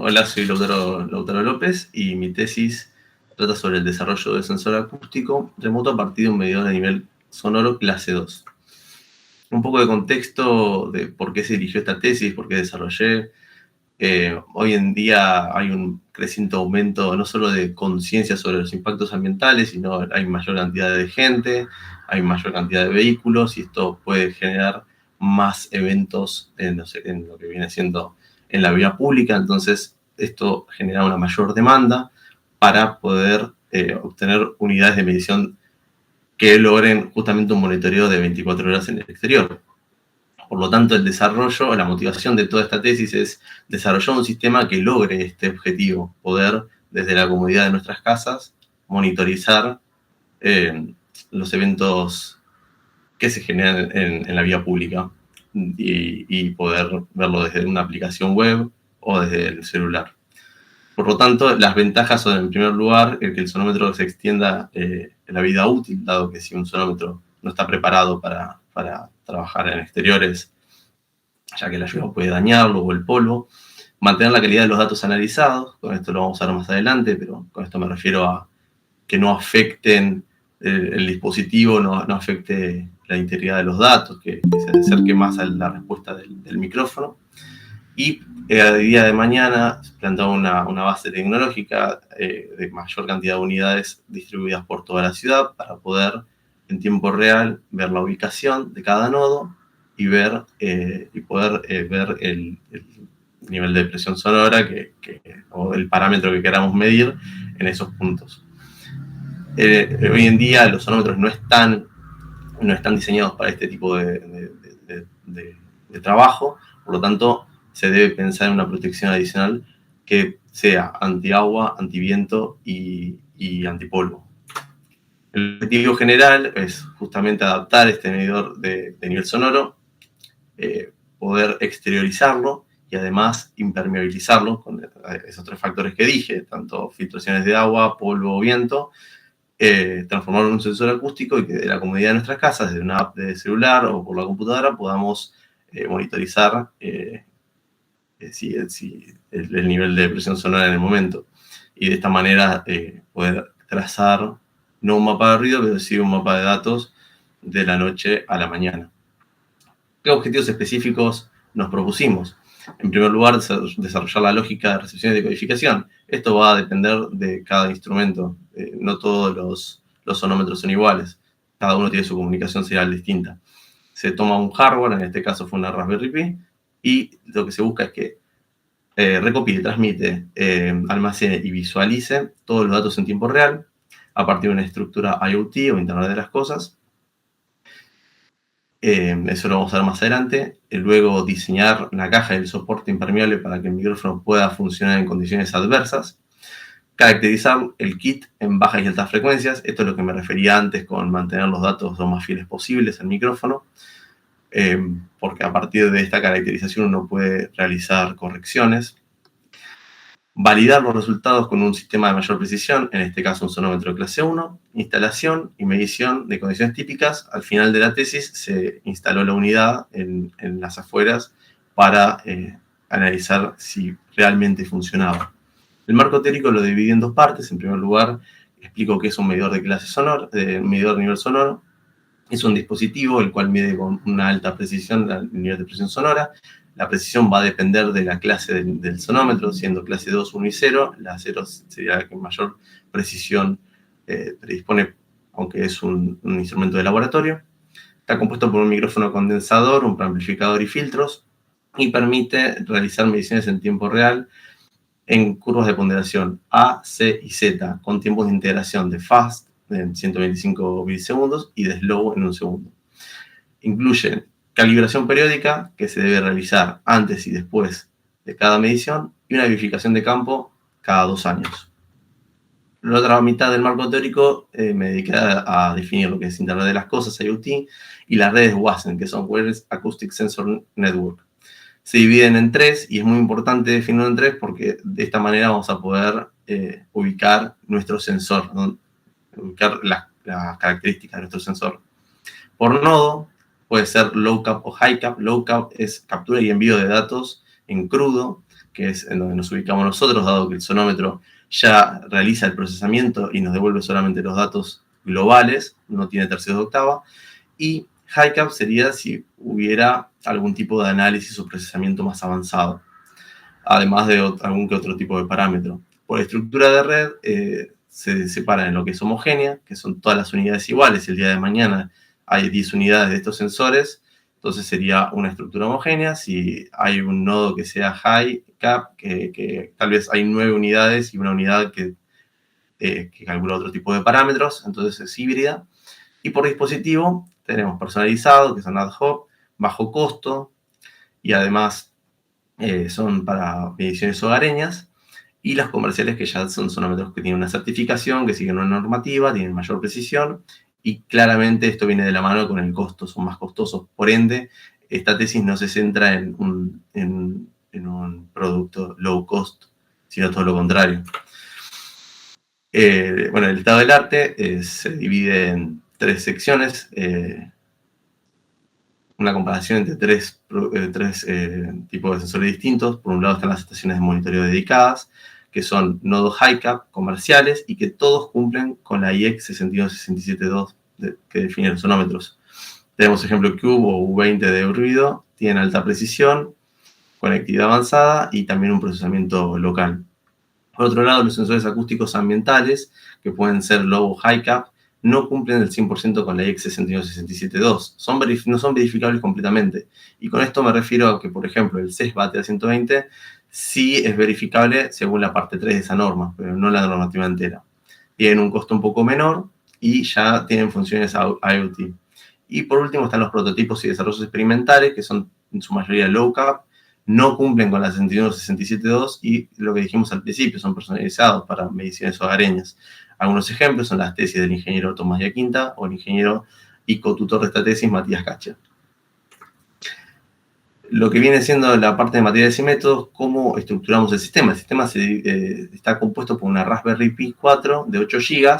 Hola, soy Lautaro López y mi tesis trata sobre el desarrollo del sensor acústico remoto a partir de un medidor de nivel sonoro clase 2. Un poco de contexto de por qué se eligió esta tesis, por qué desarrollé. Hoy en día hay un creciente aumento no solo de conciencia sobre los impactos ambientales, sino hay mayor cantidad de gente, hay mayor cantidad de vehículos y esto puede generar más eventos en lo que viene siendo en la vía pública. Entonces esto genera una mayor demanda para poder obtener unidades de medición que logren justamente un monitoreo de 24 horas en el exterior. Por lo tanto, el desarrollo, la motivación de toda esta tesis es desarrollar un sistema que logre este objetivo, poder desde la comodidad de nuestras casas monitorizar los eventos que se generan en la vía pública y poder verlo desde una aplicación web o desde el celular. Por lo tanto, las ventajas son, en primer lugar, que el sonómetro se extienda en la vida útil, dado que si un sonómetro no está preparado para trabajar en exteriores, ya que la lluvia puede dañarlo o el polvo. Mantener la calidad de los datos analizados, con esto lo vamos a ver más adelante, pero con esto me refiero a que no afecten el dispositivo, no afecte la integridad de los datos, que se acerque más a la respuesta del micrófono. Y el día de mañana planteaba una base tecnológica de mayor cantidad de unidades distribuidas por toda la ciudad para poder en tiempo real ver la ubicación de cada nodo y poder ver el nivel de presión sonora o el parámetro que queramos medir en esos puntos. Hoy en día los sonómetros no están diseñados para este tipo de trabajo, por lo tanto se debe pensar en una protección adicional que sea anti-agua, anti-viento y antipolvo. El objetivo general es justamente adaptar este medidor de nivel sonoro, poder exteriorizarlo y además impermeabilizarlo con esos tres factores que dije, tanto filtraciones de agua, polvo o viento, transformarlo en un sensor acústico y que de la comodidad de nuestras casas, desde una app de celular o por la computadora, podamos monitorizar el nivel de presión sonora en el momento. Y de esta manera poder trazar no un mapa de ruido, pero sí un mapa de datos de la noche a la mañana. ¿Qué objetivos específicos nos propusimos? En primer lugar, desarrollar la lógica de recepción y decodificación. Esto va a depender de cada instrumento. No todos los sonómetros son iguales. Cada uno tiene su comunicación serial distinta. Se toma un hardware, en este caso fue una Raspberry Pi, y lo que se busca es que recopile, transmite, almacene y visualice todos los datos en tiempo real a partir de una estructura IoT o Internet de las Cosas. Eso lo vamos a ver más adelante. Luego diseñar la caja y el soporte impermeable para que el micrófono pueda funcionar en condiciones adversas. Caracterizar el kit en bajas y altas frecuencias. Esto es lo que me refería antes con mantener los datos lo más fieles posibles al micrófono. Porque a partir de esta caracterización uno puede realizar correcciones. Validar los resultados con un sistema de mayor precisión, en este caso un sonómetro de clase 1, instalación y medición de condiciones típicas. Al final de la tesis se instaló la unidad en las afueras para analizar si realmente funcionaba. El marco teórico lo dividí en dos partes. En primer lugar, explico qué es un medidor de clase sonora, medidor de nivel sonoro. Es un dispositivo el cual mide con una alta precisión el nivel de presión sonora. La precisión va a depender de la clase del sonómetro, siendo clase 2, 1 y 0. La 0 sería la que mayor precisión predispone, aunque es un instrumento de laboratorio. Está compuesto por un micrófono condensador, un preamplificador y filtros, y permite realizar mediciones en tiempo real en curvas de ponderación A, C y Z, con tiempos de integración de fast en 125 milisegundos y de slow en 1 segundo. Incluye calibración periódica que se debe realizar antes y después de cada medición y una verificación de campo cada 2 años. La otra mitad del marco teórico me dediqué a definir lo que es Internet de las Cosas, IoT, y las redes WASN, que son Wireless Acoustic Sensor Network. Se dividen en tres y es muy importante definirlo en tres porque de esta manera vamos a poder ubicar nuestro sensor, ¿no? Ubicar las características de nuestro sensor. Por nodo puede ser low cap o high cap. Low cap es captura y envío de datos en crudo que es en donde nos ubicamos nosotros, dado que el sonómetro ya realiza el procesamiento y nos devuelve solamente los datos globales, no tiene tercios de octava. Y high cap sería si hubiera algún tipo de análisis o procesamiento más avanzado, además de algún que otro tipo de parámetro. Por estructura de red se separa en lo que es homogénea, que son todas las unidades iguales. El día de mañana hay 10 unidades de estos sensores, entonces sería una estructura homogénea. Si hay un nodo que sea high cap, que tal vez hay 9 unidades y una unidad que calcula otro tipo de parámetros, entonces es híbrida. Y por dispositivo tenemos personalizado, que son ad hoc, bajo costo, y además son para mediciones hogareñas, y las comerciales, que ya son sonómetros que tienen una certificación, que siguen una normativa, tienen mayor precisión, y claramente esto viene de la mano con el costo, son más costosos. Por ende, esta tesis no se centra en un producto low cost, sino todo lo contrario. Bueno, el estado del arte se divide en 3 secciones, una comparación entre tres tipos de sensores distintos. Por un lado están las estaciones de monitoreo dedicadas, que son nodos high cap comerciales y que todos cumplen con la IEC 62672 que define los sonómetros. Tenemos ejemplo Cube o U20 de ruido, tienen alta precisión, conectividad avanzada y también un procesamiento local. Por otro lado, los sensores acústicos ambientales, que pueden ser low o high cap, no cumplen el 100% con la IEC 62672. No son verificables completamente. Y con esto me refiero a que, por ejemplo, el CES BATE A120 sí es verificable según la parte 3 de esa norma, pero no la normativa entera. Tienen un costo un poco menor y ya tienen funciones IoT. Y por último están los prototipos y desarrollos experimentales, que son en su mayoría low cap, no cumplen con la 61672 y lo que dijimos al principio, son personalizados para mediciones hogareñas. Algunos ejemplos son las tesis del ingeniero Tomás Yaquinta o el ingeniero y cotutor de esta tesis, Matías Cacha. Lo que viene siendo la parte de materiales y métodos, cómo estructuramos el sistema. El sistema está compuesto por una Raspberry Pi 4 de 8 GB,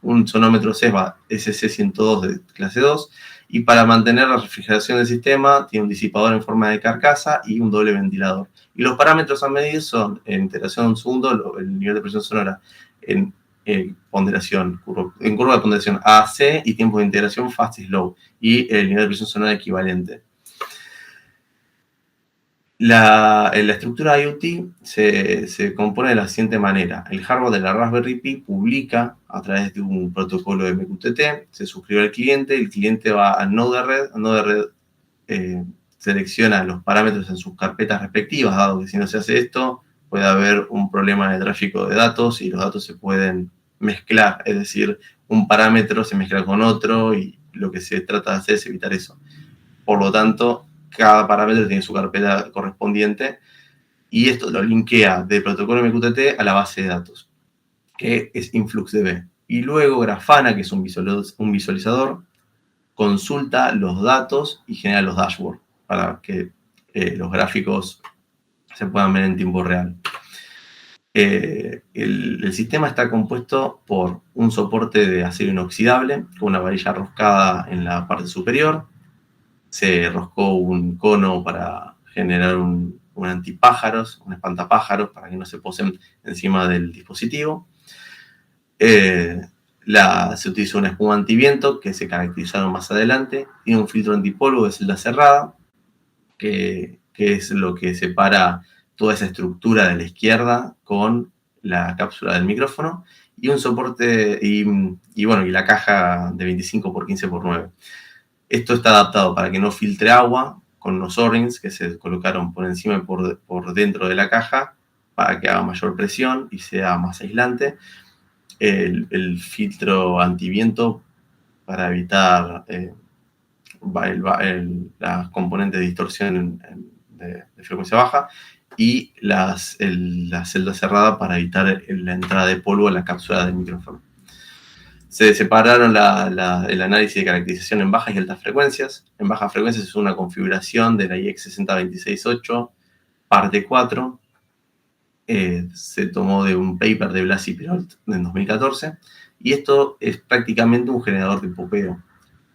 un sonómetro CESBA SC102 de clase 2, y para mantener la refrigeración del sistema tiene un disipador en forma de carcasa y un doble ventilador. Y los parámetros a medir son en iteración segundo, el nivel de presión sonora en ponderación, en curva de ponderación AC y tiempo de integración fast y slow, y el nivel de presión sonora equivalente. La estructura IoT se compone de la siguiente manera. El hardware de la Raspberry Pi publica a través de un protocolo de MQTT, se suscribe al cliente, el cliente va al nodo de red selecciona los parámetros en sus carpetas respectivas, dado que si no se hace esto, puede haber un problema de tráfico de datos y los datos se pueden mezclar, es decir, un parámetro se mezcla con otro y lo que se trata de hacer es evitar eso. Por lo tanto, cada parámetro tiene su carpeta correspondiente y esto lo linkea del protocolo MQTT a la base de datos, que es InfluxDB. Y luego Grafana, que es un visualizador, consulta los datos y genera los dashboards para que los gráficos se puedan ver en tiempo real. El sistema está compuesto por un soporte de acero inoxidable con una varilla roscada en la parte superior. Se roscó un cono para generar un antipájaros, un espantapájaros, para que no se posen encima del dispositivo. Se utilizó una espuma antiviento que se caracterizaron más adelante. Tiene un filtro antipolvo de celda cerrada, que es lo que separa toda esa estructura de la izquierda con la cápsula del micrófono. Y un soporte, y la caja de 25 x 15 x 9. Esto está adaptado para que no filtre agua, con unos O-rings que se colocaron por encima y por dentro de la caja para que haga mayor presión y sea más aislante. El filtro antiviento para evitar las componentes de distorsión de frecuencia baja, y la celda cerrada para evitar la entrada de polvo a la cápsula del micrófono. Se separaron el análisis de caracterización en bajas y altas frecuencias. En bajas frecuencias es una configuración de la IEC 60268, parte 4. Se tomó de un paper de Blasi y Peralt en 2014. Y esto es prácticamente un generador de popeo.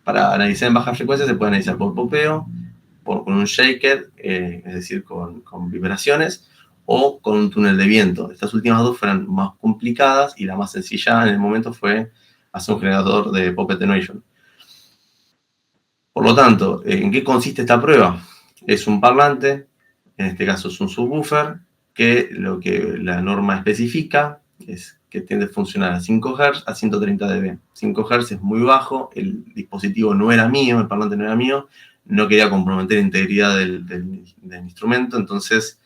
Para analizar en bajas frecuencias se puede analizar por popeo, con un shaker, es decir, con vibraciones, o con un túnel de viento. Estas últimas dos fueron más complicadas y la más sencilla en el momento fue hacer un generador de pop attenuation. Por lo tanto, ¿en qué consiste esta prueba? Es un parlante, en este caso es un subwoofer, que lo que la norma especifica es que tiende a funcionar a 5 Hz a 130 dB. 5 Hz es muy bajo, el dispositivo no era mío, el parlante no era mío, no quería comprometer la integridad del instrumento, entonces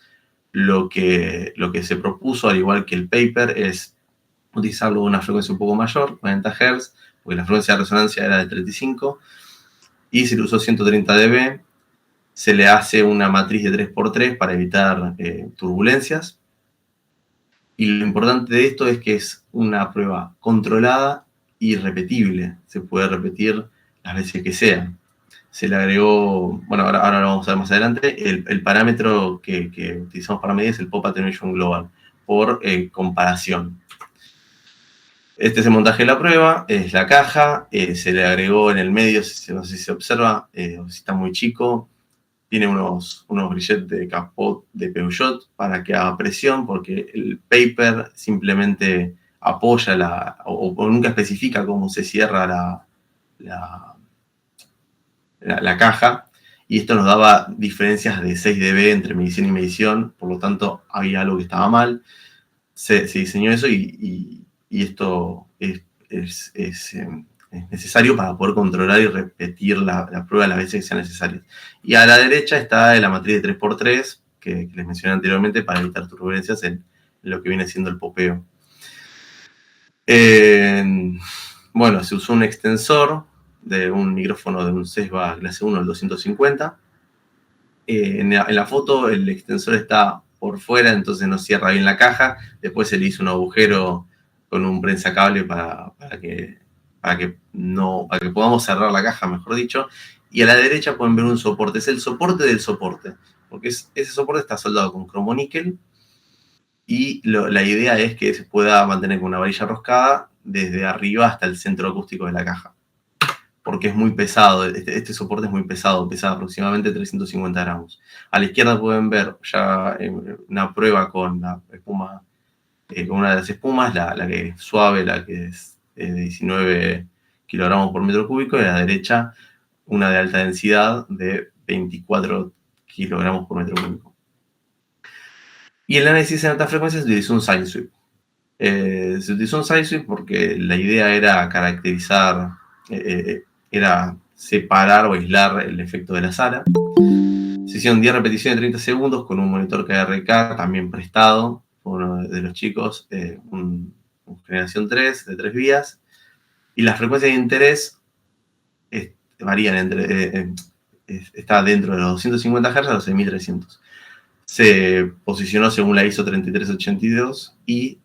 lo que se propuso, al igual que el paper, es utilizarlo a una frecuencia un poco mayor, 40 Hz, porque la frecuencia de resonancia era de 35, y se le usó 130 dB, se le hace una matriz de 3x3 para evitar turbulencias. Y lo importante de esto es que es una prueba controlada y repetible. Se puede repetir las veces que sea. Se le agregó, bueno, ahora lo vamos a ver más adelante, el parámetro que utilizamos para medir es el Pop Attenuation Global, por comparación. Este es el montaje de la prueba, es la caja, se le agregó en el medio, no sé si se observa, o si está muy chico, tiene unos grilletes de capot de Peugeot para que haga presión, porque el paper simplemente apoya o nunca especifica cómo se cierra la caja, y esto nos daba diferencias de 6 dB entre medición y medición, por lo tanto había algo que estaba mal. Se diseñó eso y esto es necesario para poder controlar y repetir la prueba las veces que sean necesarias. Y a la derecha está la matriz de 3x3 que les mencioné anteriormente para evitar turbulencias en lo que viene siendo el popeo. Bueno, se usó un extensor de un micrófono de un Cesba clase 1 al 250. En la foto el extensor está por fuera, entonces no cierra bien la caja. Después se le hizo un agujero con un prensacable para que podamos cerrar la caja, mejor dicho. Y a la derecha pueden ver un soporte, es el soporte del soporte, porque ese soporte está soldado con cromoníquel y la idea es que se pueda mantener con una varilla roscada desde arriba hasta el centro acústico de la caja, porque es muy pesado, este soporte es muy pesado, pesa aproximadamente 350 gramos. A la izquierda pueden ver ya una prueba con la espuma, con una de las espumas, la que es suave, la que es de 19 kilogramos por metro cúbico, y a la derecha una de alta densidad de 24 kilogramos por metro cúbico. Y el análisis en alta frecuencia se utilizó un sine sweep. Se utilizó un sine sweep porque la idea era caracterizar, era separar o aislar el efecto de la sala. Se hicieron 10 repeticiones de 30 segundos con un monitor KRK también prestado por uno de los chicos, un generación 3 de 3 vías. Y las frecuencias de interés varían está dentro de los 250 Hz a los 6300. Se posicionó según la ISO 3382 y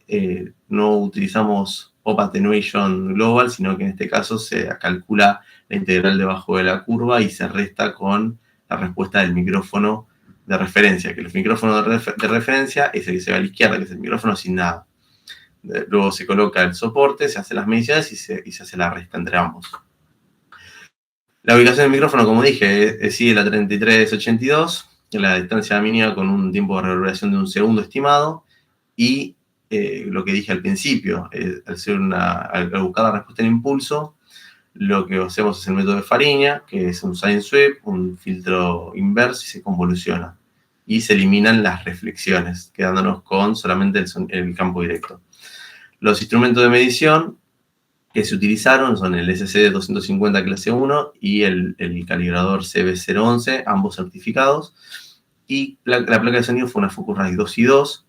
no utilizamos Pop Attenuation Global, sino que en este caso se calcula la integral debajo de la curva y se resta con la respuesta del micrófono de referencia, que el micrófono de referencia es el que se ve a la izquierda, que es el micrófono sin nada. Luego se coloca el soporte, se hacen las mediciones y se hace la resta entre ambos. La ubicación del micrófono, como dije, sigue la 3382, la distancia mínima con un tiempo de reverberación de 1 segundo estimado, y lo que dije al principio, al buscar la respuesta en impulso, lo que hacemos es el método de Fariña, que es un sine sweep, un filtro inverso, y se convoluciona. Y se eliminan las reflexiones, quedándonos con solamente el campo directo. Los instrumentos de medición que se utilizaron son el SC250 clase 1 y el calibrador CB011, ambos certificados. Y la placa de sonido fue una Focusrite 2 y 2,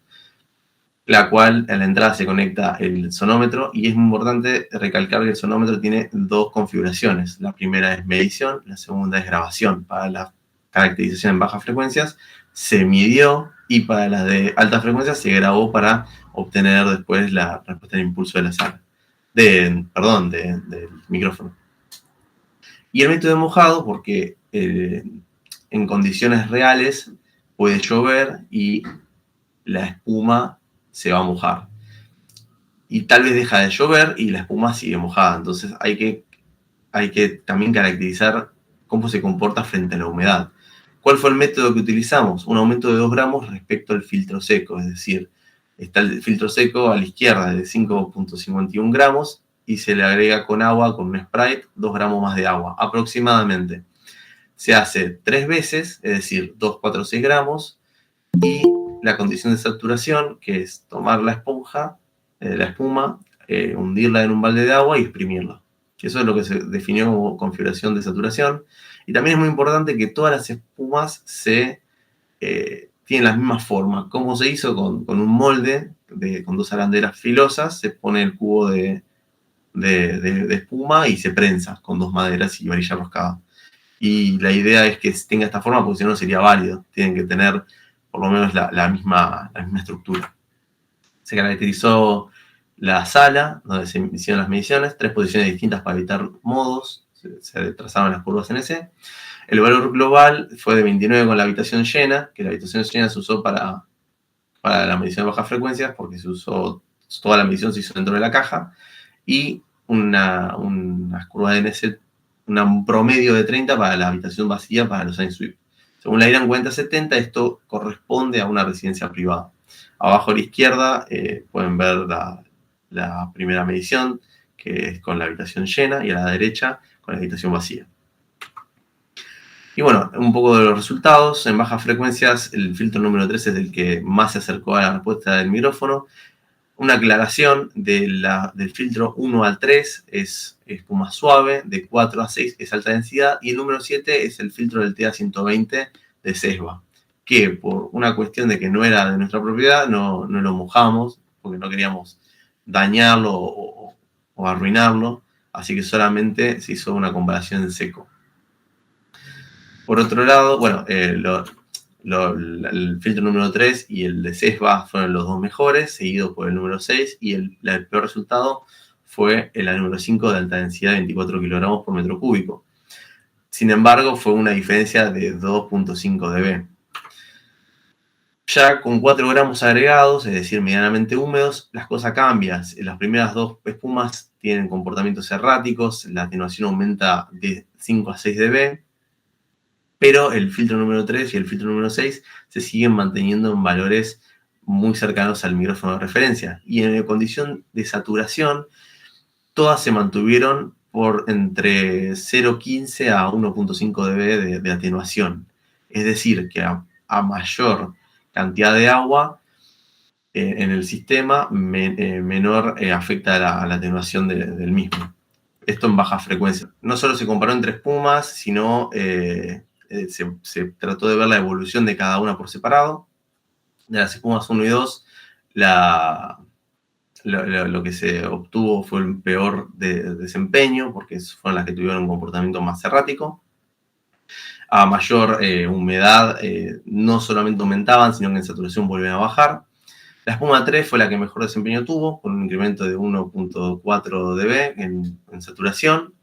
la cual a la entrada se conecta el sonómetro, y es muy importante recalcar que el sonómetro tiene dos configuraciones. La primera es medición, la segunda es grabación. Para la caracterización en bajas frecuencias se midió, y para las de altas frecuencias se grabó para obtener después la respuesta del impulso de la sala. Del micrófono. Y el método de mojado, porque en condiciones reales puede llover y la espuma se va a mojar. Y tal vez deja de llover y la espuma sigue mojada. Entonces hay que también caracterizar cómo se comporta frente a la humedad. ¿Cuál fue el método que utilizamos? Un aumento de 2 gramos respecto al filtro seco, es decir, está el filtro seco a la izquierda de 5,51 gramos y se le agrega con agua, con un Sprite, 2 gramos más de agua, aproximadamente. Se hace 3 veces, es decir, 2, 4, 6 gramos, y la condición de saturación, que es tomar la esponja, la espuma, hundirla en un balde de agua y exprimirla. Eso es lo que se definió como configuración de saturación. Y también es muy importante que todas las espumas tienen las mismas formas. Como se hizo con un molde con 2 arandelas filosas, se pone el cubo de espuma y se prensa con 2 maderas y varilla roscada. Y la idea es que tenga esta forma porque si no, no sería válido. Tienen que tener por lo menos la misma estructura. Se caracterizó la sala donde se hicieron las mediciones, 3 posiciones distintas para evitar modos, se trazaron las curvas en ese. El valor global fue de 29 con la habitación llena, que la habitación llena se usó para la medición de bajas frecuencias, porque toda la medición se hizo dentro de la caja, y unas curvas de NS, un promedio de 30 para la habitación vacía para los Science Según la IRAN 4070, esto corresponde a una residencia privada. Abajo a la izquierda pueden ver la primera medición, que es con la habitación llena, y a la derecha con la habitación vacía. Y bueno, un poco de los resultados. En bajas frecuencias, el filtro número 3 es el que más se acercó a la respuesta del micrófono. Una aclaración del filtro 1 al 3 es espuma suave, de 4 a 6 es alta densidad, y el número 7 es el filtro del TA120 de CESBA, que por una cuestión de que no era de nuestra propiedad, no lo mojamos, porque no queríamos dañarlo o arruinarlo, así que solamente se hizo una comparación en seco. Por otro lado, bueno, el filtro número 3 y el de CESBA fueron los 2 mejores, seguido por el número 6, y el peor resultado fue la número 5 de alta densidad de 24 kilogramos por metro cúbico. Sin embargo, fue una diferencia de 2,5 dB. Ya con 4 gramos agregados, es decir, medianamente húmedos, las cosas cambian. Las primeras 2 espumas tienen comportamientos erráticos, la atenuación aumenta de 5 a 6 dB, pero el filtro número 3 y el filtro número 6 se siguen manteniendo en valores muy cercanos al micrófono de referencia. Y en condición de saturación, todas se mantuvieron por entre 0,15 a 1,5 dB de atenuación. Es decir, que a mayor cantidad de agua en el sistema, menor afecta a la atenuación del mismo. Esto en baja frecuencia. No solo se comparó entre espumas, sino se trató de ver la evolución de cada una por separado. De las espumas 1 y 2, lo que se obtuvo fue el peor desempeño, porque fueron las que tuvieron un comportamiento más errático. A mayor humedad, no solamente aumentaban, sino que en saturación volvían a bajar. La espuma 3 fue la que mejor desempeño tuvo, con un incremento de 1,4 dB en saturación,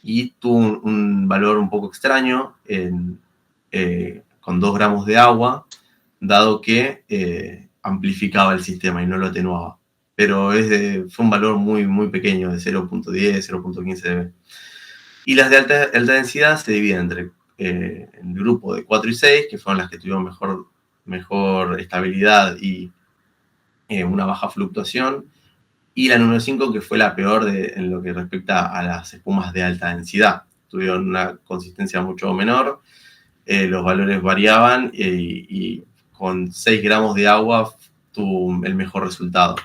y tuvo un valor un poco extraño con 2 gramos de agua, dado que amplificaba el sistema y no lo atenuaba. Pero fue un valor muy, muy pequeño, de 0,10, 0,15 dB. Y las de alta densidad se dividen entre el grupo de 4 y 6, que fueron las que tuvieron mejor estabilidad y una baja fluctuación, y la número 5, que fue la peor en lo que respecta a las espumas de alta densidad. Tuvieron una consistencia mucho menor, los valores variaban y con 6 gramos de agua tuvo el mejor resultado.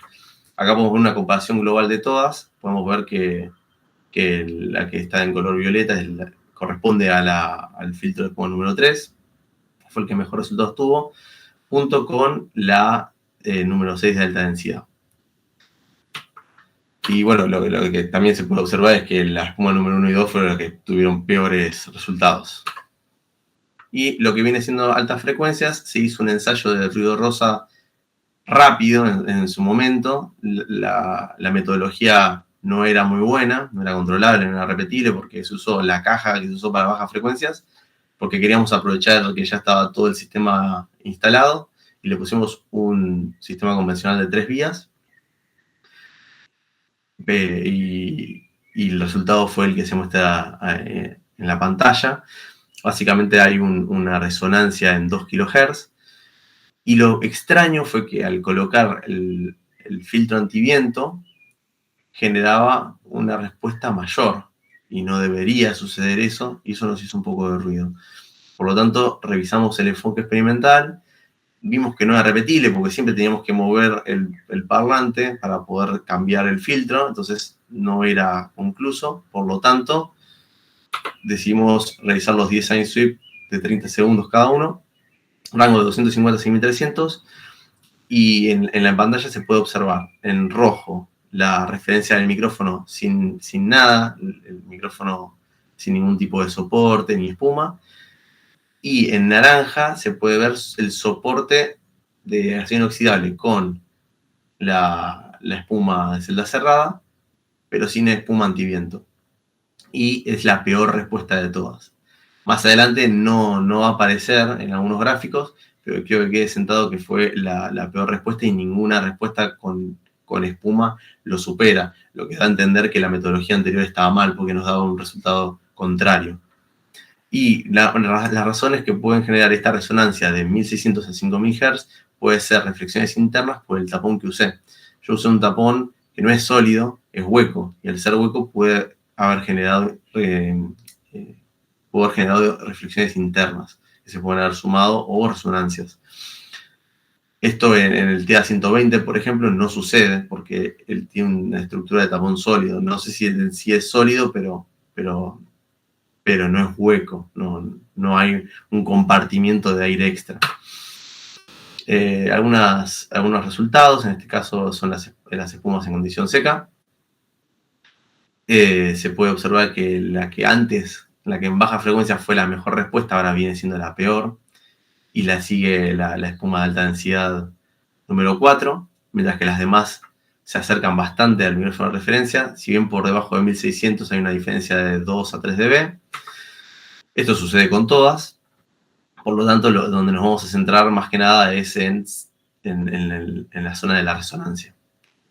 Acá podemos ver una comparación global de todas. Podemos ver que la que está en color violeta corresponde al filtro de espuma número 3. Fue el que mejor resultados tuvo, junto con la número 6 de alta densidad. Y bueno, lo que también se puede observar es que la espuma número 1 y 2 fueron las que tuvieron peores resultados. Y lo que viene siendo altas frecuencias, se hizo un ensayo de ruido rosa rápido en su momento. La metodología no era muy buena, no era controlable, no era repetible, porque se usó la caja que se usó para bajas frecuencias, porque queríamos aprovechar que ya estaba todo el sistema instalado, y le pusimos un sistema convencional de 3 vías, y el resultado fue el que se muestra en la pantalla. Básicamente hay una resonancia en 2 kHz. Y lo extraño fue que al colocar el filtro antiviento, generaba una respuesta mayor. Y no debería suceder eso, y eso nos hizo un poco de ruido. Por lo tanto, revisamos el enfoque experimental, vimos que no era repetible porque siempre teníamos que mover el parlante para poder cambiar el filtro, entonces no era concluso. Por lo tanto, decidimos realizar los 10 sign sweep de 30 segundos cada uno, rango de 250 a 6300, y en la pantalla se puede observar en rojo la referencia del micrófono sin nada, el micrófono sin ningún tipo de soporte ni espuma, y en naranja se puede ver el soporte de acero inoxidable con la espuma de celda cerrada, pero sin espuma antiviento. Y es la peor respuesta de todas. Más adelante no va a aparecer en algunos gráficos, pero quiero que quede sentado que fue la peor respuesta y ninguna respuesta con espuma lo supera, lo que da a entender que la metodología anterior estaba mal porque nos daba un resultado contrario. Y las razones que pueden generar esta resonancia de 1600 a 5000 Hz puede ser reflexiones internas por el tapón que usé. Yo usé un tapón que no es sólido, es hueco, y al ser hueco puede haber generado reflexiones internas que se pueden haber sumado o resonancias. Esto en el TA120, por ejemplo, no sucede porque él tiene una estructura de tapón sólido. No sé si es sólido, pero no es hueco, no hay un compartimiento de aire extra. Algunos resultados, en este caso son las espumas en condición seca. Se puede observar que la que en baja frecuencia fue la mejor respuesta, ahora viene siendo la peor, y la sigue la espuma de alta densidad número 4, mientras que las demás se acercan bastante al micrófono de referencia, si bien por debajo de 1600 hay una diferencia de 2 a 3 dB. Esto sucede con todas, por lo tanto, donde nos vamos a centrar más que nada es en la zona de la resonancia.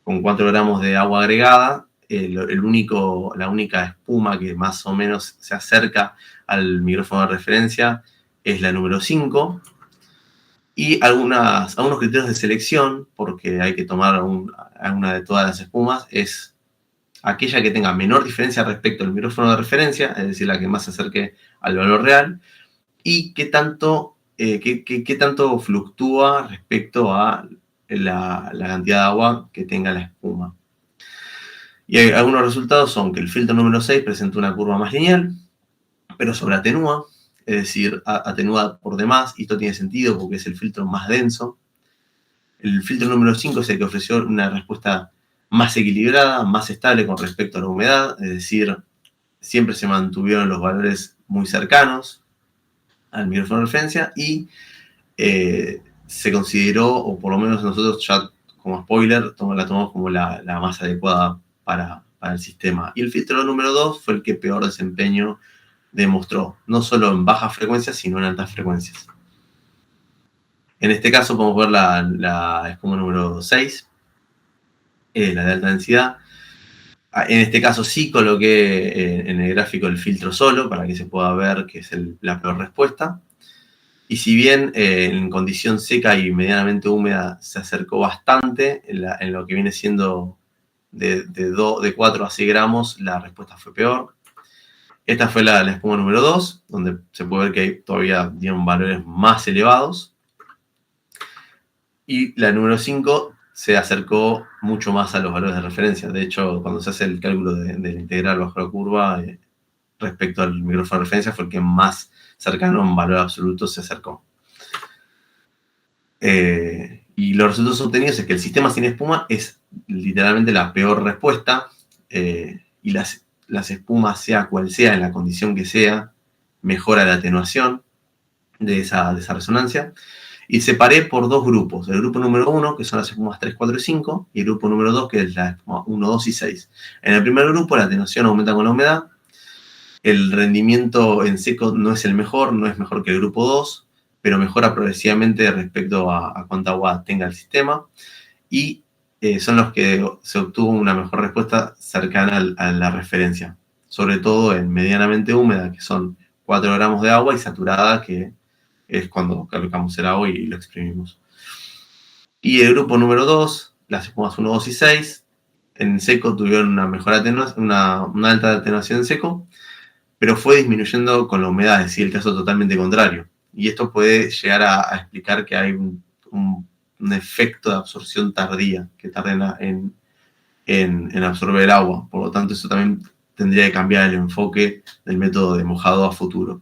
Con 4 gramos de agua agregada, la única espuma que más o menos se acerca al micrófono de referencia es la número 5. Y algunos criterios de selección, porque hay que tomar alguna de todas las espumas, es aquella que tenga menor diferencia respecto al micrófono de referencia, es decir, la que más se acerque al valor real, y qué tanto fluctúa respecto a la cantidad de agua que tenga la espuma. Y algunos resultados son que el filtro número 6 presenta una curva más lineal, pero sobreatenúa, es decir, atenúa por demás, y esto tiene sentido porque es el filtro más denso. El filtro número 5 es el que ofreció una respuesta más equilibrada, más estable con respecto a la humedad, es decir, siempre se mantuvieron los valores muy cercanos al micrófono de referencia, y se consideró, o por lo menos nosotros ya como spoiler, la tomamos como la más adecuada para el sistema. Y el filtro número 2 fue el que peor desempeño demostró, no solo en bajas frecuencias, sino en altas frecuencias. En este caso podemos ver la espuma número 6, la de alta densidad. En este caso sí coloqué en el gráfico el filtro solo para que se pueda ver que es la peor respuesta. Y si bien en condición seca y medianamente húmeda se acercó bastante, en lo que viene siendo de 4 a 6 gramos, la respuesta fue peor. Esta fue la espuma número 2, donde se puede ver que todavía dieron valores más elevados. Y la número 5 se acercó mucho más a los valores de referencia. De hecho, cuando se hace el cálculo de la integral bajo la curva, respecto al micrófono de referencia, fue el que más cercano a un valor absoluto se acercó. Y los resultados obtenidos es que el sistema sin espuma es literalmente la peor respuesta, y las espumas, sea cual sea, en la condición que sea, mejora la atenuación de esa resonancia. Y separé por dos grupos. El grupo número 1, que son las espumas 3, 4 y 5, y el grupo número 2, que es la espuma 1, 2 y 6. En el primer grupo, la atenuación aumenta con la humedad. El rendimiento en seco no es el mejor, no es mejor que el grupo 2, pero mejora progresivamente respecto a cuánta agua tenga el sistema. Y son los que se obtuvo una mejor respuesta cercana a la referencia. Sobre todo en medianamente húmeda, que son 4 gramos de agua, y saturada, que es cuando colocamos el agua y lo exprimimos. Y el grupo número 2, las espumas 1, 2 y 6, en seco tuvieron una mejor atenuación, una alta atenuación en seco, pero fue disminuyendo con la humedad, es decir, el caso totalmente contrario. Y esto puede llegar a explicar que hay un efecto de absorción tardía, que tarda en absorber el agua. Por lo tanto, eso también tendría que cambiar el enfoque del método de mojado a futuro.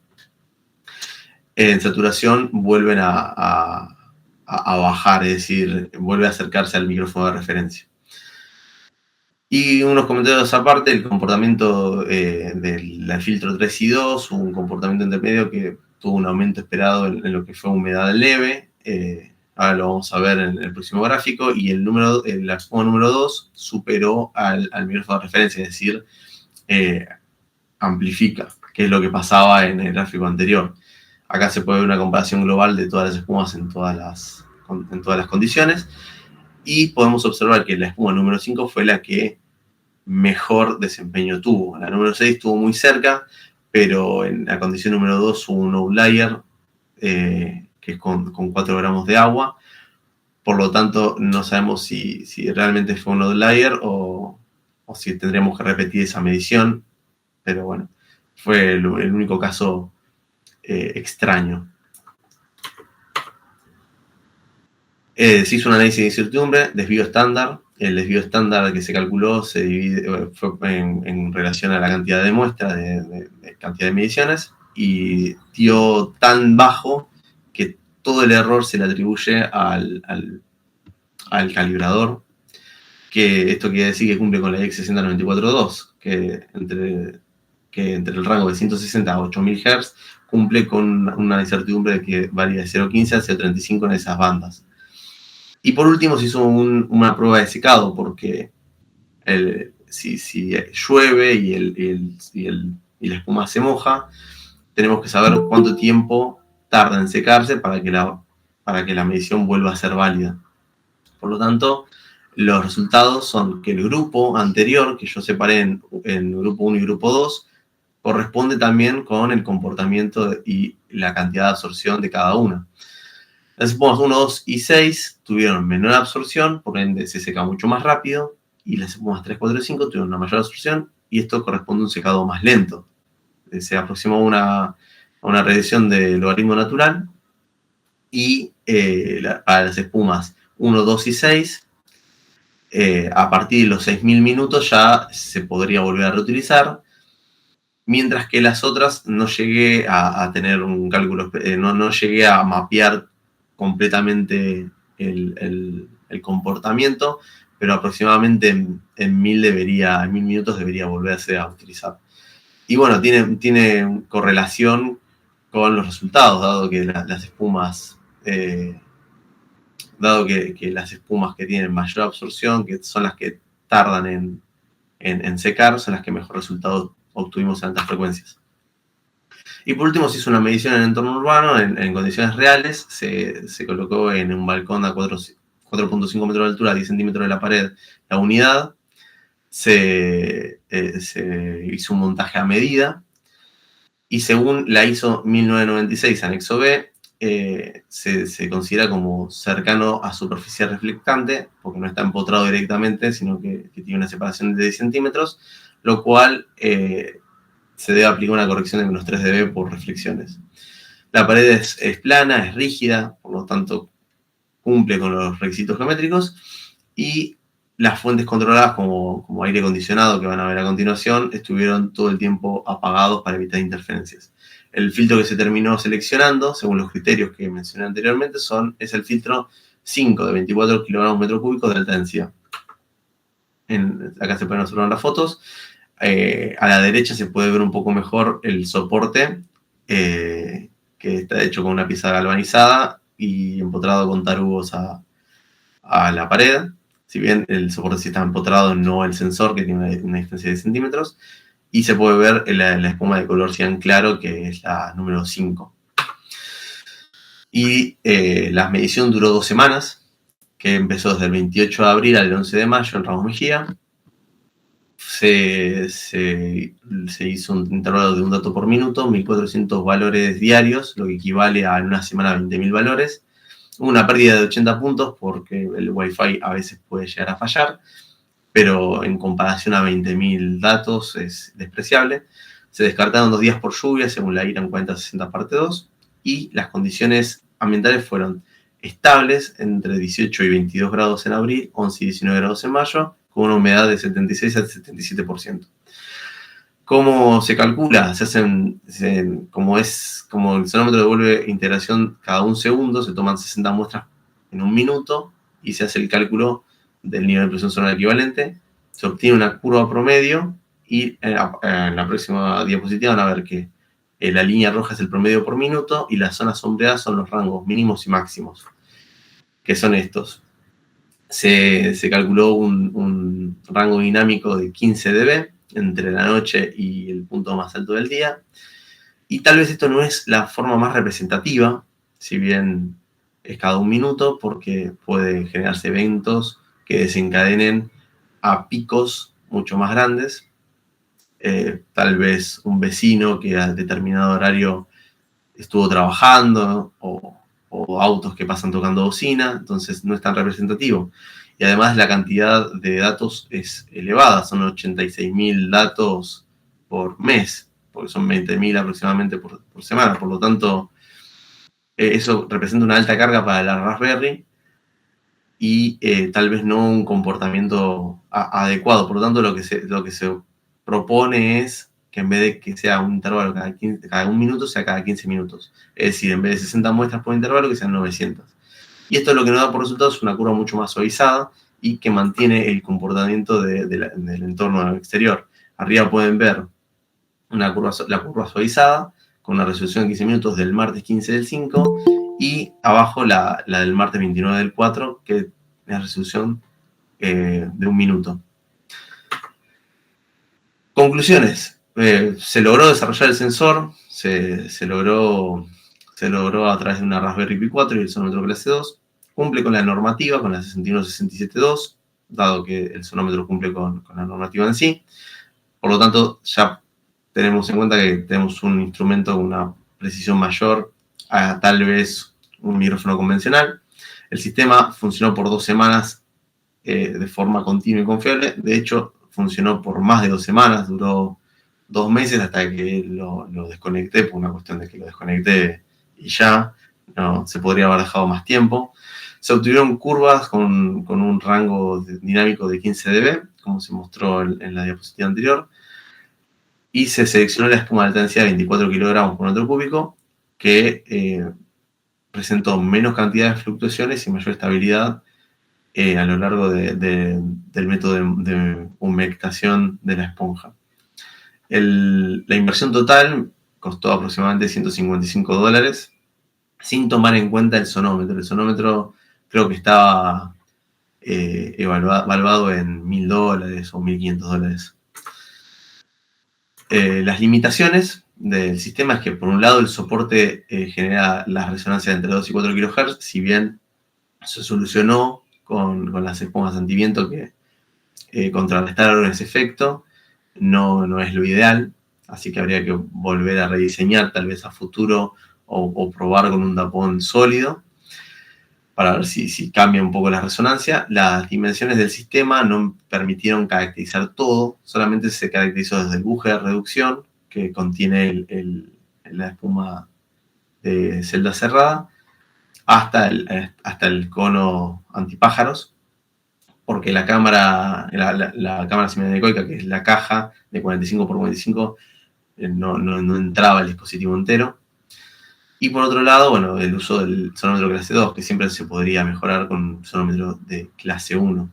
En saturación vuelven a bajar, es decir, vuelve a acercarse al micrófono de referencia. Y unos comentarios aparte, el comportamiento del filtro 3 y 2, un comportamiento intermedio que tuvo un aumento esperado en lo que fue humedad leve. Ahora lo vamos a ver en el próximo gráfico. Y la espuma número 2 superó al micrófono de referencia, es decir, amplifica, que es lo que pasaba en el gráfico anterior. Acá se puede ver una comparación global de todas las espumas en todas las condiciones. Y podemos observar que la espuma número 5 fue la que mejor desempeño tuvo. La número 6 estuvo muy cerca, pero en la condición número 2 hubo un outlier, que es con 4 gramos de agua. Por lo tanto, no sabemos si realmente fue un outlier o si tendríamos que repetir esa medición. Pero bueno, fue el único caso extraño. Se hizo un análisis de incertidumbre, desvío estándar. El desvío estándar que se calculó se divide, fue en relación a la cantidad de muestras, de cantidad de mediciones, y dio tan bajo que todo el error se le atribuye al calibrador, que esto quiere decir que cumple con la EX 60942, que entre el rango de 160 a 8000 Hz cumple con una incertidumbre que varía de 0,15 a 0,35 en esas bandas. Y por último se hizo una prueba de secado, porque si llueve y la espuma se moja, tenemos que saber cuánto tiempo tarda en secarse para que la medición vuelva a ser válida. Por lo tanto, los resultados son que el grupo anterior, que yo separé en grupo 1 y grupo 2, corresponde también con el comportamiento y la cantidad de absorción de cada una. Las espumas 1, 2 y 6 tuvieron menor absorción, por ende se seca mucho más rápido, y las espumas 3, 4 y 5 tuvieron una mayor absorción, y esto corresponde a un secado más lento. Se aproximó a una regresión del logaritmo natural, y para las espumas 1, 2 y 6, a partir de los 6000 minutos ya se podría volver a reutilizar, mientras que las otras no llegué a tener un cálculo, no llegué a mapear completamente el comportamiento, pero aproximadamente en 1000 minutos debería volverse a utilizar. Y bueno, tiene correlación con los resultados, dado que las espumas, las espumas que tienen mayor absorción, que son las que tardan en secar, son las que mejor resultado obtuvimos en altas frecuencias. Y por último se hizo una medición en el entorno urbano, en condiciones reales. Se colocó en un balcón a 4.5 metros de altura, a 10 centímetros de la pared, la unidad. Se hizo un montaje a medida, y según la ISO 1996, anexo B, se considera como cercano a superficie reflectante, porque no está empotrado directamente, sino que tiene una separación de 10 centímetros, lo cual se debe aplicar una corrección de menos 3 dB por reflexiones. La pared es plana, es rígida, por lo tanto cumple con los requisitos geométricos, y las fuentes controladas como aire acondicionado, que van a ver a continuación, estuvieron todo el tiempo apagados para evitar interferencias. El filtro que se terminó seleccionando, según los criterios que mencioné anteriormente, es el filtro 5 de 24 kilogramos metro cúbico de alta densidad. Acá se pueden observar las fotos. A la derecha se puede ver un poco mejor el soporte, que está hecho con una pieza galvanizada y empotrado con tarugos a la pared. Si bien el soporte sí está empotrado, no el sensor, que tiene una distancia de centímetros. Y se puede ver la espuma de color cian claro, que es la número 5. Y la medición duró 2 semanas, que empezó desde el 28 de abril al 11 de mayo en Ramos Mejía. se hizo un intervalo de un dato por minuto, 1400 valores diarios, lo que equivale a en una semana 20.000 valores. Hubo una pérdida de 80 puntos porque el Wi-Fi a veces puede llegar a fallar, pero en comparación a 20.000 datos es despreciable. Se descartaron 2 días por lluvia, según la IRAN 4060 parte 2, y las condiciones ambientales fueron estables entre 18 y 22 grados en abril, 11 y 19 grados en mayo, con una humedad de 76 al 77%. ¿Cómo se calcula? Como el sonómetro devuelve integración cada un segundo, se toman 60 muestras en un minuto y se hace el cálculo del nivel de presión sonora equivalente. Se obtiene una curva promedio y en la próxima diapositiva van a ver que la línea roja es el promedio por minuto y las zonas sombreadas son los rangos mínimos y máximos, que son estos. Se calculó un rango dinámico de 15 dB entre la noche y el punto más alto del día. Y tal vez esto no es la forma más representativa, si bien es cada un minuto, porque puede generarse eventos que desencadenen a picos mucho más grandes. Tal vez un vecino que a determinado horario estuvo trabajando, o autos que pasan tocando bocina, entonces no es tan representativo. Y además la cantidad de datos es elevada, son 86.000 datos por mes, porque son 20.000 aproximadamente por semana, por lo tanto eso representa una alta carga para la Raspberry y tal vez no un comportamiento adecuado. Por lo tanto, lo que se propone es que en vez de que sea un intervalo cada un minuto, sea cada 15 minutos. Es decir, en vez de 60 muestras por intervalo, que sean 900. Y esto lo que nos da por resultado es una curva mucho más suavizada y que mantiene el comportamiento del entorno exterior. Arriba pueden ver la curva suavizada con una resolución de 15 minutos del martes 15 del 5 y abajo la del martes 29 del 4, que es la resolución de un minuto. Conclusiones. Se logró desarrollar el sensor, se logró a través de una Raspberry Pi 4 y el sonómetro clase 2. Cumple con la normativa, con la 61672, dado que el sonómetro cumple con la normativa en sí. Por lo tanto, ya tenemos en cuenta que tenemos un instrumento con una precisión mayor a tal vez un micrófono convencional. El sistema funcionó por 2 semanas de forma continua y confiable. De hecho, funcionó por más de 2 semanas, duró 2 meses hasta que lo desconecté, por una cuestión de que lo desconecté y ya, no se podría haber dejado más tiempo. Se obtuvieron curvas con un rango dinámico de 15 dB, como se mostró en la diapositiva anterior, y se seleccionó la espuma de alta densidad de 24 kilogramos por metro cúbico, que presentó menos cantidad de fluctuaciones y mayor estabilidad a lo largo del método de humectación de la esponja. La inversión total costó aproximadamente $155, sin tomar en cuenta el sonómetro. El sonómetro creo que estaba evaluado en $1.000 o $1.500. Las limitaciones del sistema es que, por un lado, el soporte genera las resonancias entre 2 y 4 kHz, si bien se solucionó con las espumas antiviento que contrarrestaron ese efecto, no es lo ideal, así que habría que volver a rediseñar tal vez a futuro o probar con un tapón sólido para ver si cambia un poco la resonancia. Las dimensiones del sistema no permitieron caracterizar todo, solamente se caracterizó desde el buje de reducción que contiene la espuma de celda cerrada hasta el cono antipájaros, porque la cámara semianecoica, que es la caja de 45 por 45, no entraba el dispositivo entero. Y por otro lado, bueno, el uso del sonómetro clase 2, que siempre se podría mejorar con un sonómetro de clase 1.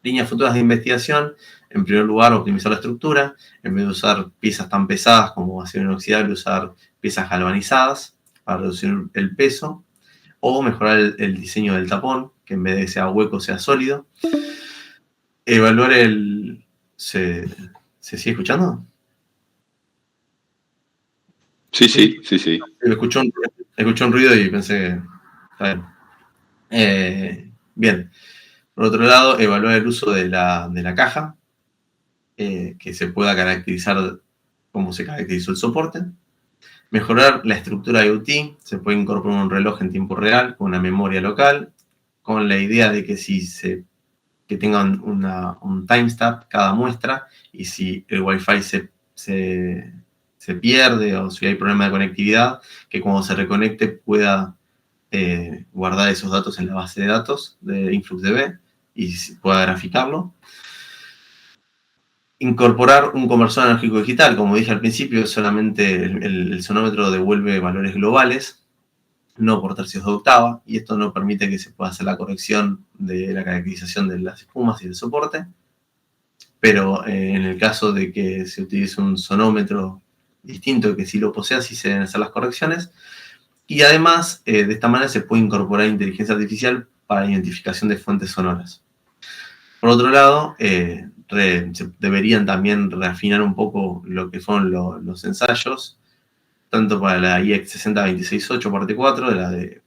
Líneas futuras de investigación: en primer lugar, optimizar la estructura. En vez de usar piezas tan pesadas como acero inoxidable, usar piezas galvanizadas para reducir el peso. O mejorar el diseño del tapón, que en vez de que sea hueco, sea sólido. Evaluar ¿Se sigue escuchando? Sí. Escuché un ruido y pensé que... Bien. Por otro lado, evaluar el uso de la caja. que se pueda caracterizar como se caracterizó el soporte. Mejorar la estructura IoT, se puede incorporar un reloj en tiempo real con una memoria local, con la idea de que que tengan un timestamp cada muestra, y si el Wi-Fi se pierde o si hay problema de conectividad, que cuando se reconecte pueda guardar esos datos en la base de datos de InfluxDB y pueda graficarlo. Incorporar un conversor analógico digital, como dije al principio, solamente el sonómetro devuelve valores globales, no por tercios de octava, y esto no permite que se pueda hacer la corrección de la caracterización de las espumas y del soporte. Pero en el caso de que se utilice un sonómetro distinto que sí lo posea, sí se deben hacer las correcciones. Y además, de esta manera se puede incorporar inteligencia artificial para identificación de fuentes sonoras. Por otro lado, se deberían también reafinar un poco lo que fueron los ensayos, tanto para la IEC 60268 parte 4, de la de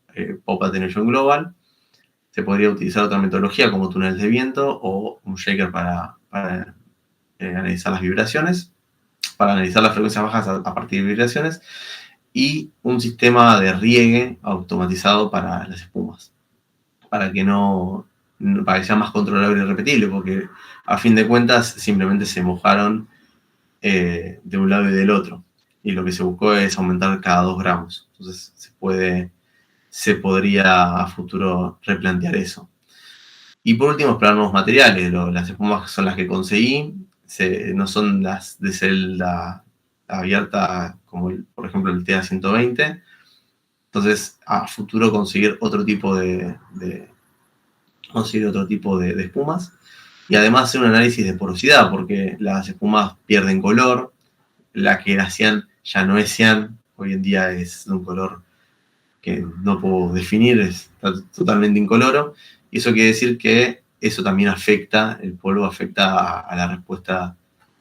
Pop Attenuation Global. Se podría utilizar otra metodología como túneles de viento o un shaker para analizar las vibraciones, para analizar las frecuencias bajas a partir de vibraciones, y un sistema de riegue automatizado para las espumas, para que sea más controlable y repetible, porque a fin de cuentas simplemente se mojaron de un lado y del otro, y lo que se buscó es aumentar cada 2 gramos. Entonces se podría a futuro replantear eso. Y por último, explorar nuevos materiales. Las espumas son las que conseguí, no son las de celda abierta como por ejemplo el TA120. Entonces, a futuro conseguir otro tipo de espumas, y además hacer un análisis de porosidad, porque las espumas pierden color, la que era cian ya no es cian, hoy en día es de un color que no puedo definir, está totalmente incoloro, y eso quiere decir que eso también el polvo afecta a la respuesta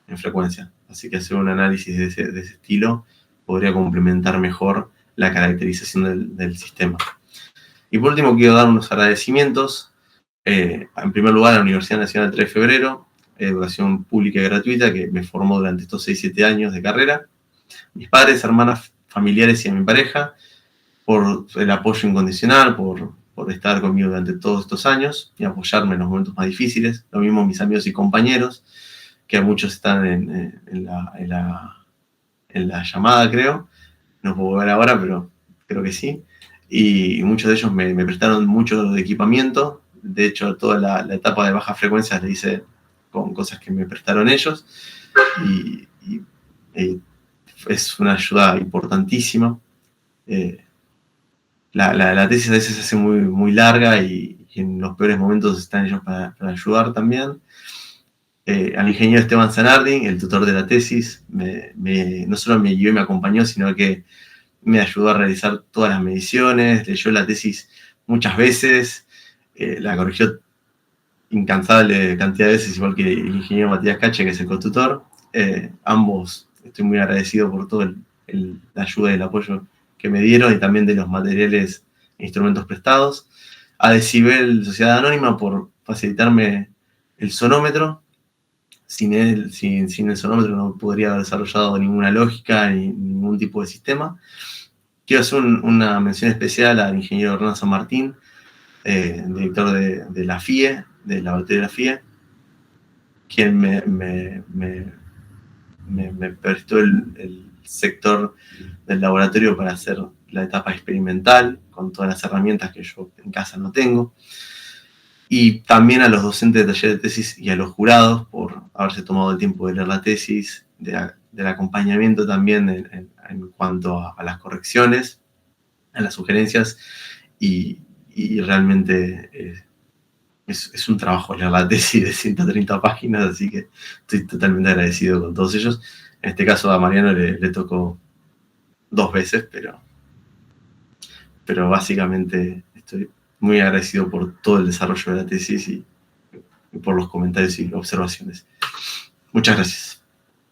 en frecuencia. Así que hacer un análisis de ese estilo podría complementar mejor la caracterización del sistema. Y por último, quiero dar unos agradecimientos. En primer lugar, a la Universidad Nacional 3 de Febrero, educación pública y gratuita, que me formó durante estos 6-7 años de carrera. Mis padres, hermanas, familiares y a mi pareja, por el apoyo incondicional, por estar conmigo durante todos estos años y apoyarme en los momentos más difíciles. Lo mismo mis amigos y compañeros, que muchos están en la llamada, creo. No puedo ver ahora, pero creo que sí. Y muchos de ellos me prestaron mucho de equipamiento. De hecho, toda la etapa de baja frecuencia la hice con cosas que me prestaron ellos. Y es una ayuda importantísima. La tesis a veces se hace muy, muy larga y en los peores momentos están ellos para ayudar también. Al ingeniero Esteban Zanardi, el tutor de la tesis, no solo me guió y me acompañó, sino que me ayudó a realizar todas las mediciones, leyó la tesis muchas veces, la corrigió incansable cantidad de veces, igual que el ingeniero Matías Cache, que es el cotutor. Ambos estoy muy agradecido por toda la ayuda y el apoyo que me dieron, y también de los materiales e instrumentos prestados. A Decibel Sociedad Anónima por facilitarme el sonómetro. Sin el sonómetro no podría haber desarrollado ninguna lógica ni ningún tipo de sistema. Quiero hacer una mención especial al ingeniero Hernán San Martín, director de la FIE, del laboratorio de la FIE, quien me prestó el sector del laboratorio para hacer la etapa experimental, con todas las herramientas que yo en casa no tengo. Y también a los docentes de taller de tesis y a los jurados por haberse tomado el tiempo de leer la tesis, del acompañamiento también en cuanto a las correcciones, a las sugerencias, y realmente es un trabajo leer la tesis de 130 páginas, así que estoy totalmente agradecido con todos ellos. En este caso a Mariano le tocó 2 veces, pero básicamente estoy muy agradecido por todo el desarrollo de la tesis y por los comentarios y observaciones. Muchas gracias.